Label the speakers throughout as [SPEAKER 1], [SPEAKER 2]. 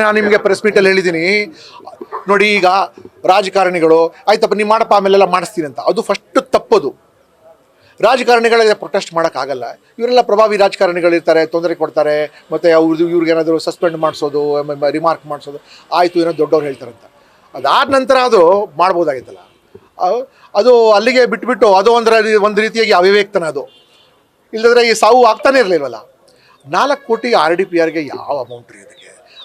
[SPEAKER 1] ನಾನು ನಿಮಗೆ ಪ್ರೆಸ್ ಮೀಟಲ್ಲಿ ಹೇಳಿದ್ದೀನಿ ನೋಡಿ. ಈಗ ರಾಜಕಾರಣಿಗಳು ಆಯ್ತಪ್ಪ ನೀವು ಮಾಡಪ್ಪ ಆಮೇಲೆಲ್ಲ ಮಾಡಿಸ್ತೀನಿ ಅಂತ, ಅದು ಫಸ್ಟ್ ತಪ್ಪದು. ರಾಜಕಾರಣಿಗಳಿಗೆ ಪ್ರೊಟೆಸ್ಟ್ ಮಾಡೋಕ್ಕಾಗಲ್ಲ. ಇವರೆಲ್ಲ ಪ್ರಭಾವಿ ರಾಜಕಾರಣಿಗಳಿರ್ತಾರೆ, ತೊಂದರೆ ಕೊಡ್ತಾರೆ, ಮತ್ತು ಇವ್ರಿಗೇನಾದರೂ ಸಸ್ಪೆಂಡ್ ಮಾಡಿಸೋದು, ರಿಮಾರ್ಕ್ ಮಾಡಿಸೋದು, ಆಯಿತು ಏನೋ ದೊಡ್ಡವ್ರು ಹೇಳ್ತಾರಂತ. ಅದಾದ ನಂತರ ಅದು ಮಾಡ್ಬೋದಾಗಿತ್ತಲ್ಲ. ಅದು ಅಲ್ಲಿಗೆ ಬಿಟ್ಬಿಟ್ಟು ಅದು ಒಂದು ರೀತಿಯಾಗಿ ಅವಿವೇಕ್ತನ. ಅದು ಇಲ್ಲದ್ರೆ ಈ ಸಾವು ಆಗ್ತಾನೆ ಇರಲಿಲ್ವಲ್ಲ. 4 ಕೋಟಿ RDPRಗೆ ಯಾವ ಅಮೌಂಟ್ ರೀ ಅದಕ್ಕೆ?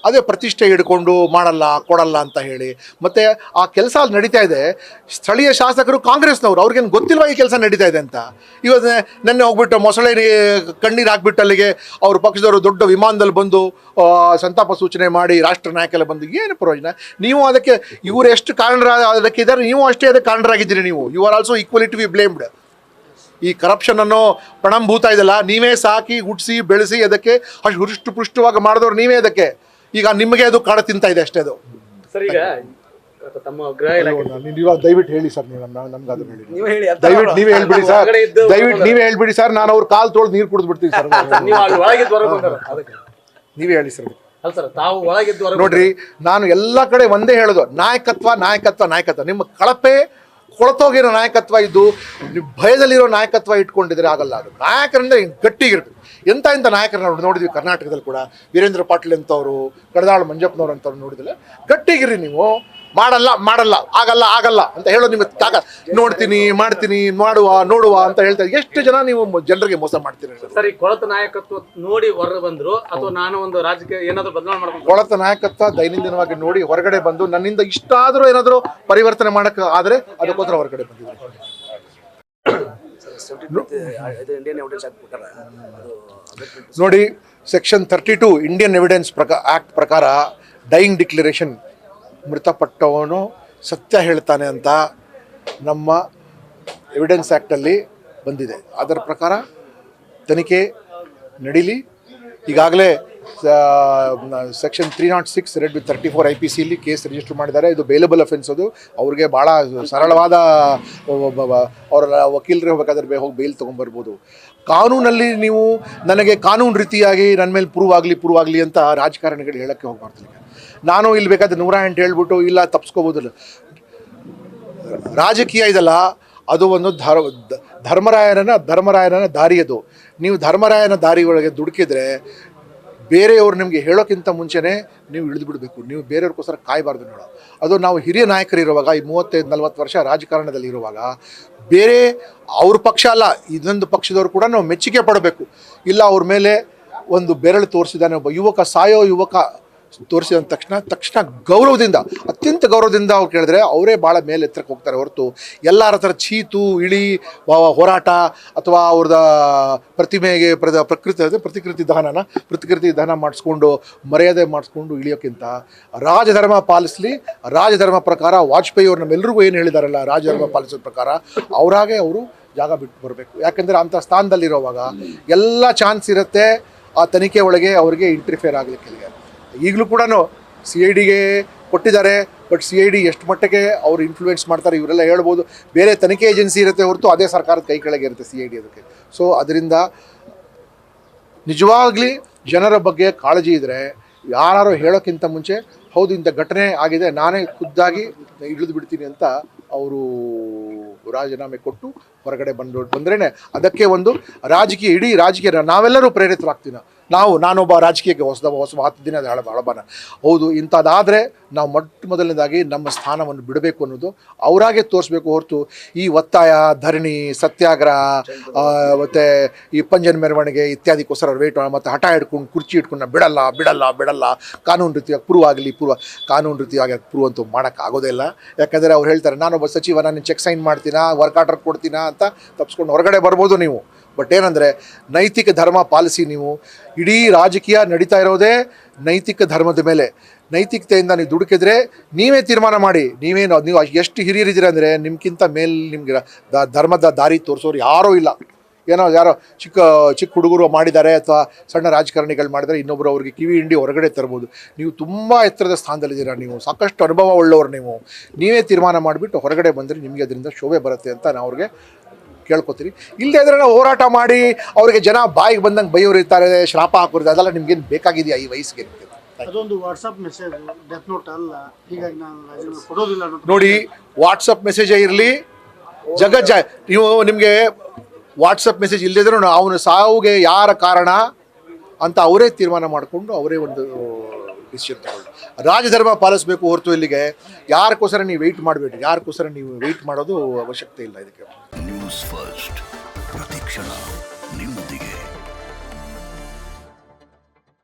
[SPEAKER 1] ಅದೇ ಪ್ರತಿಷ್ಠೆ ಹಿಡ್ಕೊಂಡು ಮಾಡಲ್ಲ ಕೊಡಲ್ಲ ಅಂತ ಹೇಳಿ. ಮತ್ತು ಆ ಕೆಲಸ ಅಲ್ಲಿ ನಡೀತಾ ಇದೆ. ಸ್ಥಳೀಯ ಶಾಸಕರು ಕಾಂಗ್ರೆಸ್ನವರು, ಅವ್ರಿಗೇನು ಗೊತ್ತಿಲ್ವ ಈ ಕೆಲಸ ನಡೀತಾ ಇದೆ ಅಂತ. ಇವತ್ತು ನೆನ್ನೆ ಹೋಗ್ಬಿಟ್ಟು ಮೊಸಳೆ ಕಣ್ಣೀರು ಹಾಕ್ಬಿಟ್ಟು ಅಲ್ಲಿಗೆ ಅವ್ರ ಪಕ್ಷದವರು ದೊಡ್ಡ ವಿಮಾನದಲ್ಲಿ ಬಂದು ಸಂತಾಪ ಸೂಚನೆ ಮಾಡಿ ರಾಷ್ಟ್ರ ನಾಯಕೆಲ್ಲ ಬಂದು ಏನು ಪ್ರಯೋಜನ? ನೀವು ಅದಕ್ಕೆ ಇವರು ಎಷ್ಟು ಅದಕ್ಕೆ ಇದ್ದಾರೆ, ನೀವು ಅಷ್ಟೇ ಅದಕ್ಕೆ ಕಾರಣರಾಗಿದ್ದೀರಿ. ನೀವು you are also equally to be blamed. ಈ ಕರಪ್ಷನ್ ಅನ್ನೋ ಪಣಂಭೂತ ಇದೆಲ್ಲ ನೀವೇ ಸಾಕಿ ಹುಟ್ಟಿಸಿ ಬೆಳೆಸಿ ಅದಕ್ಕೆ ಅಷ್ಟು ಹೃಷ್ಟಪುಷ್ಟವಾಗಿ ಮಾಡಿದವ್ರು ನೀವೇ. ಅದಕ್ಕೆ ಈಗ ನಿಮಗೆ ಅದು ಕಾಡ ತಿಂತ ಇದೆ ಅಷ್ಟೇ. ಅದು
[SPEAKER 2] ಸರ್, ಈಗ ತಮ್ಮ ಗೃಹ ಇಲಾಖೆ
[SPEAKER 1] ದಯವಿಟ್ಟು ಹೇಳಿ ಸರ್, ನೀವು ನಮ್ಗೆ ಅದು ಹೇಳಿ. ದಯವಿಟ್ಟು ನೀವೇ ಹೇಳ್ಬಿಡಿ ಸರ್, ದಯವಿಟ್ಟು ನೀವೇ ಹೇಳ್ಬಿಡಿ ಸರ್. ನಾನು ಅವ್ರ ಕಾಲು ತೊಳೆದು ನೀರು ಕುಡಿದು ಬಿಡ್ತೀನಿ ಸರ್. ನೀವೇ ಹೇಳಿ ಸರ್. ನೋಡ್ರಿ, ನಾನು ಎಲ್ಲ ಕಡೆ ಒಂದೇ ಹೇಳೋದು, ನಾಯಕತ್ವ ನಾಯಕತ್ವ ನಾಯಕತ್ವ. ನಿಮ್ಮ ಕಳಪೆ ಕೊಳತೋಗಿರೋ ನಾಯಕತ್ವ ಇದ್ದು ನೀವು ಭಯದಲ್ಲಿರೋ ನಾಯಕತ್ವ ಇಟ್ಕೊಂಡಿದ್ರೆ ಆಗಲ್ಲ. ಅದು ನಾಯಕರಿಂದ ಗಟ್ಟಿಗಿರ್ಬೇಕು. ಎಂಥ ನಾಯಕರನ್ನ ನೋಡಿದ್ವಿ ಕರ್ನಾಟಕದಲ್ಲಿ ಕೂಡ. ವೀರೇಂದ್ರ ಪಾಟೀಲ್ ಅಂತವರು, ಕಡದಾಳು ಮಂಜಪ್ಪನವ್ರು ಅಂತವ್ರು ನೋಡಿದ್ರೆ ಗಟ್ಟಿಗಿರಿ. ನೀವು ಮಾಡಲ್ಲ ಆಗಲ್ಲ ಆಗಲ್ಲ ಅಂತ ಹೇಳೋದು ನಿಮಗೆ ನೋಡ್ತೀನಿ ಮಾಡ್ತೀನಿ ನೋಡುವ ಅಂತ ಹೇಳ್ತಾರೆ. ಎಷ್ಟು ಜನ ನೀವು ಜನರಿಗೆ ಮೋಸ ಮಾಡ್ತೀರಿ
[SPEAKER 2] ಸರ್? ಈ ಕೊಳತ ನಾಯಕತ್ವ ನೋಡಿ ಹೊರಗೆ ಬಂದ್ರು ಅಥವಾ ನಾನು ಒಂದು ರಾಜಕೀಯ ಏನಾದ್ರು ಬದಲಾವಣೆ ಮಾಡ್ಕೊಂಡು?
[SPEAKER 1] ಕೊಳತ ನಾಯಕತ್ವ ದೈನಂದಿನವಾಗಿ ನೋಡಿ ಹೊರಗಡೆ ಬಂದು ನನ್ನಿಂದ ಇಷ್ಟ ಆದರೂ ಏನಾದರೂ ಪರಿವರ್ತನೆ ಮಾಡಕ್ಕೆ ಆದರೆ ಅದಕ್ಕೋಸ್ಕರ ಹೊರಗಡೆ ಬಂದಿದ್ದಾರೆ. ನೋಡಿ, ಸೆಕ್ಷನ್ 32 ಇಂಡಿಯನ್ ಎವಿಡೆನ್ಸ್ ಆಕ್ಟ್ ಪ್ರಕಾರ ಡೈಯಿಂಗ್ ಡಿಕ್ಲರೇಷನ್, ಮೃತಪಟ್ಟವನು ಸತ್ಯ ಹೇಳ್ತಾನೆ ಅಂತ ನಮ್ಮ ಎವಿಡೆನ್ಸ್ ಆ್ಯಕ್ಟಲ್ಲಿ ಬಂದಿದೆ. ಅದರ ಪ್ರಕಾರ ತನಿಖೆ ನಡೀಲಿ. ಈಗಾಗಲೇ ಸೆಕ್ಷನ್ 306 ರೆಡ್ ವಿತ್ 34 IPCಲಿ ಕೇಸ್ ರಿಜಿಸ್ಟರ್ ಮಾಡಿದ್ದಾರೆ. ಇದು ಬೇಲಬಲ್ ಅಫೆನ್ಸ್. ಅದು ಅವ್ರಿಗೆ ಭಾಳ ಸರಳವಾದ, ಅವರ ವಕೀಲರೇ ಹೋಗಬೇಕಾದ್ರೆ ಹೋಗಿ ಬೇಲ್ ತೊಗೊಂಬರ್ಬೋದು. ಕಾನೂನಲ್ಲಿ ನೀವು ನನಗೆ ಕಾನೂನು ರೀತಿಯಾಗಿ ನನ್ನ ಮೇಲೆ ಪ್ರೂವ್ ಆಗಲಿ ಅಂತ ರಾಜಕಾರಣಿಗಳು ಹೇಳೋಕ್ಕೆ ಹೋಗ್ಬಾರ್ದು. ನಾನು ಇಲ್ಲಿ ಬೇಕಾದ್ರೆ 108 ಹೇಳ್ಬಿಟ್ಟು ಇಲ್ಲ ತಪ್ಪಿಸ್ಕೋಬೋದಿಲ್ಲ. ರಾಜಕೀಯ ಇದಲ್ಲ, ಅದು ಒಂದು ಧರ್ಮರಾಯನ ದಾರಿ. ಅದು ನೀವು ಧರ್ಮರಾಯನ ದಾರಿ ಒಳಗೆ ದುಡುಕಿದ್ರೆ ಬೇರೆಯವರು ನಿಮಗೆ ಹೇಳೋಕ್ಕಿಂತ ಮುಂಚೆನೇ ನೀವು ಇಳಿದು ಬಿಡಬೇಕು. ನೀವು ಬೇರೆಯವ್ರಿಗೋಸ್ಕರ ಕಾಯಬಾರ್ದು ನೋಡೋ. ಅದು ನಾವು ಹಿರಿಯ ನಾಯಕರಿರುವಾಗ, ಈ 35-40 ವರ್ಷ ರಾಜಕಾರಣದಲ್ಲಿ ಇರುವಾಗ, ಬೇರೆ ಅವ್ರ ಪಕ್ಷ ಅಲ್ಲ ಇನ್ನೊಂದು ಪಕ್ಷದವ್ರು ಕೂಡ ನಾವು ಮೆಚ್ಚುಗೆ ಪಡಬೇಕು. ಇಲ್ಲ ಅವ್ರ ಮೇಲೆ ಒಂದು ಬೆರಳು ತೋರಿಸಿದಾನೆ ಒಬ್ಬ ಯುವಕ ತೋರಿಸಿದ ತಕ್ಷಣ ಗೌರವದಿಂದ, ಅತ್ಯಂತ ಗೌರವದಿಂದ ಅವ್ರು ಕೇಳಿದ್ರೆ ಅವರೇ ಭಾಳ ಮೇಲೆ ಎತ್ತರಕ್ಕೆ ಹೋಗ್ತಾರೆ ಹೊರತು ಎಲ್ಲರ ಥರ ಚೀತು ಇಳಿ ಹೋರಾಟ ಅಥವಾ ಅವ್ರದ ಪ್ರತಿಮೆಗೆ ಪ್ರತಿಕೃತಿ ದಹನ ಮಾಡಿಸ್ಕೊಂಡು ಮರ್ಯಾದೆ ಮಾಡಿಸ್ಕೊಂಡು ಇಳಿಯೋಕ್ಕಿಂತ ರಾಜಧರ್ಮ ಪಾಲಿಸಲಿ. ರಾಜಧರ್ಮ ಪ್ರಕಾರ ವಾಜಪೇಯಿ ಅವ್ರು ನಮ್ಮೆಲ್ಲರಿಗೂ ಏನು ಹೇಳಿದಾರಲ್ಲ, ರಾಜಧರ್ಮ ಪಾಲಿಸೋ ಪ್ರಕಾರ ಅವರಾಗೆ ಅವರು ಜಾಗ ಬಿಟ್ಟು ಬರಬೇಕು. ಯಾಕೆಂದರೆ ಅಂಥ ಸ್ಥಾನದಲ್ಲಿರೋವಾಗ ಎಲ್ಲ ಚಾನ್ಸ್ ಇರುತ್ತೆ ಆ ತನಿಖೆ ಒಳಗೆ ಅವರಿಗೆ ಇಂಟರ್ಫಿಯರ್ ಆಗಲಿಕ್ಕೆ. ಈಗಲೂ ಕೂಡ CIDಗೆ ಕೊಟ್ಟಿದ್ದಾರೆ. ಬಟ್ CID ಎಷ್ಟು ಮಟ್ಟಕ್ಕೆ ಅವರು ಇನ್ಫ್ಲೂಯೆನ್ಸ್ ಮಾಡ್ತಾರೆ ಇವರೆಲ್ಲ ಹೇಳ್ಬೋದು. ಬೇರೆ ತನಿಖೆ ಏಜೆನ್ಸಿ ಇರುತ್ತೆ ಹೊರತು ಅದೇ ಸರ್ಕಾರದ ಕೈ ಕೆಳಗೆ ಇರುತ್ತೆ CID ಅದಕ್ಕೆ. ಸೊ ಅದರಿಂದ ನಿಜವಾಗ್ಲಿ ಜನರ ಬಗ್ಗೆ ಕಾಳಜಿ ಇದ್ದರೆ ಯಾರು ಹೇಳೋಕ್ಕಿಂತ ಮುಂಚೆ ಹೌದು ಇಂಥ ಘಟನೆ ಆಗಿದೆ, ನಾನೇ ಖುದ್ದಾಗಿ ಇಳಿದು ಬಿಡ್ತೀನಿ ಅಂತ ಅವರು ರಾಜೀನಾಮೆ ಕೊಟ್ಟು ಹೊರಗಡೆ ಬಂದ್ರೇ ಅದಕ್ಕೆ ಒಂದು ಇಡೀ ರಾಜಕೀಯ ನಾವೆಲ್ಲರೂ ಪ್ರೇರಿತರಾಗ್ತೀವಿ. ನಾನೊಬ್ಬ ರಾಜಕೀಯಕ್ಕೆ ಹೊಸ 10 ದಿನ ಹಳಬಾನ. ಹೌದು, ಇಂಥದ್ದಾದರೆ ನಾವು ಮೊದಲನೇದಾಗಿ ನಮ್ಮ ಸ್ಥಾನವನ್ನು ಬಿಡಬೇಕು ಅನ್ನೋದು ಅವರಾಗೆ ತೋರಿಸ್ಬೇಕು ಹೊರತು ಈ ಒತ್ತಾಯ, ಧರಣಿ, ಸತ್ಯಾಗ್ರಹ ಮತ್ತು ಈ ಪಂಜನ್ ಮೆರವಣಿಗೆ ಇತ್ಯಾದಿಗೋಸ್ಕರ ವೇಟ್ ಮತ್ತು ಹಠ ಹಿಡ್ಕೊಂಡು ಕುರ್ಚಿ ಹಿಡ್ಕೊಂಡು ಬಿಡಲ್ಲ ಕಾನೂನು ರೀತಿಯಾಗಿ ಕಾನೂನು ರೀತಿಯಾಗಿ ಪ್ರೂವ್ ಅಂತೂ ಮಾಡೋಕ್ಕಾಗೋದೇ ಇಲ್ಲ. ಯಾಕಂದರೆ ಅವ್ರು ಹೇಳ್ತಾರೆ ನಾನೊಬ್ಬ ಸಚಿವ, ನಾನು ಚೆಕ್ ಸೈನ್ ಮಾಡ್ತೀನಾ, ವರ್ಕ್ ಆರ್ಡರ್ ಕೊಡ್ತೀನಾ ಅಂತ ತಪ್ಪಿಸ್ಕೊಂಡು ಹೊರಗಡೆ ಬರ್ಬೋದು ನೀವು. ಬಟ್ ಏನಂದರೆ ನೈತಿಕ ಧರ್ಮ ಪಾಲಿಸಿ. ನೀವು ಇಡೀ ರಾಜಕೀಯ ನಡೀತಾ ಇರೋದೇ ನೈತಿಕ ಧರ್ಮದ ಮೇಲೆ. ನೈತಿಕತೆಯಿಂದ ನೀವು ದುಡುಕಿದ್ರೆ ನೀವೇ ತೀರ್ಮಾನ ಮಾಡಿ. ನೀವು ಎಷ್ಟು ಹಿರಿಯರಿದ್ದೀರ ಅಂದರೆ ನಿಮ್ಗಿಂತ ಮೇಲೆ ನಿಮ್ಗೆ ಧರ್ಮದ ದಾರಿ ತೋರಿಸೋರು ಯಾರೂ ಇಲ್ಲ. ಯಾರೋ ಚಿಕ್ಕ ಹುಡುಗರು ಮಾಡಿದ್ದಾರೆ ಅಥವಾ ಸಣ್ಣ ರಾಜಕಾರಣಿಗಳು ಮಾಡಿದರೆ ಇನ್ನೊಬ್ಬರು ಅವ್ರಿಗೆ ಕಿವಿ ಹಿಂಡಿ ಹೊರಗಡೆ ತರ್ಬೋದು. ನೀವು ತುಂಬ ಎತ್ತರದ ಸ್ಥಾನದಲ್ಲಿದ್ದೀರ, ನೀವು ಸಾಕಷ್ಟು ಅನುಭವ ಉಳ್ಳವರು. ನೀವೇ ತೀರ್ಮಾನ ಮಾಡಿಬಿಟ್ಟು ಹೊರಗಡೆ ಬಂದರೆ ನಿಮಗೆ ಅದರಿಂದ ಶೋಭೆ ಬರುತ್ತೆ ಅಂತ ನಾವು ಅವ್ರಿಗೆ ಕೇಳ್ಕೊತೀರಿ. ಇಲ್ಲದೇ ಇದ್ರೆ ನಾವು ಹೋರಾಟ ಮಾಡಿ ಅವರಿಗೆ ಜನ ಬಾಯಿಗೆ ಬಂದಂಗೆ ಬೈಯೋರು ಇರ್ತಾರೆ, ಶ್ರಾಪ ಹಾಕೋರು, ಅದೆಲ್ಲ ನಿಮ್ಗೇನು ಬೇಕಾಗಿದೆಯಾ ಈ ವಯಸ್ಸಿಗೆ?
[SPEAKER 3] ಅದೊಂದು ವಾಟ್ಸಪ್ ಮೆಸೇಜ್ ಡೆತ್ ನೋಟ್ ಅಲ್ಲ, ಹೀಗಾಗಿ ನಾನು ರಾಜೀನಾಮೆ ಕೊಡೋದಿಲ್ಲ ಅನ್ನೋದು.
[SPEAKER 1] ನೋಡಿ, ವಾಟ್ಸಪ್ ಮೆಸೇಜೇ ಇರಲಿ, ನೀವು ನಿಮಗೆ ವಾಟ್ಸಪ್ ಮೆಸೇಜ್ ಇಲ್ಲದಿದ್ರೂ ಅವನ ಸಾವುಗೆ ಯಾರ ಕಾರಣ ಅಂತ ಅವರೇ ತೀರ್ಮಾನ ಮಾಡಿಕೊಂಡು ಅವರೇ ಒಂದು ಡಿಸಿಷನ್ ತಗೊಳ್ಳಿ. ರಾಜಧರ್ಮ ಪಾಲಿಸಬೇಕು ಹೊರತು ಇಲ್ಲಿಗೆ ಯಾರಕ್ಕೋಸ್ಕರ ನೀವು ವೆಯ್ಟ್ ಮಾಡಬೇಡಿ, ಯಾರಕ್ಕೋಸ್ಕರ ನೀವು ವೆಯ್ಟ್ ಮಾಡೋದು ಅವಶ್ಯಕತೆ ಇಲ್ಲ ಇದಕ್ಕೆ.
[SPEAKER 4] ನ್ಯೂಸ್ ಫಸ್ಟ್ ಪ್ರತಿಕ್ಷಣ ನಿಮ್ಮೊಂದಿಗೆ.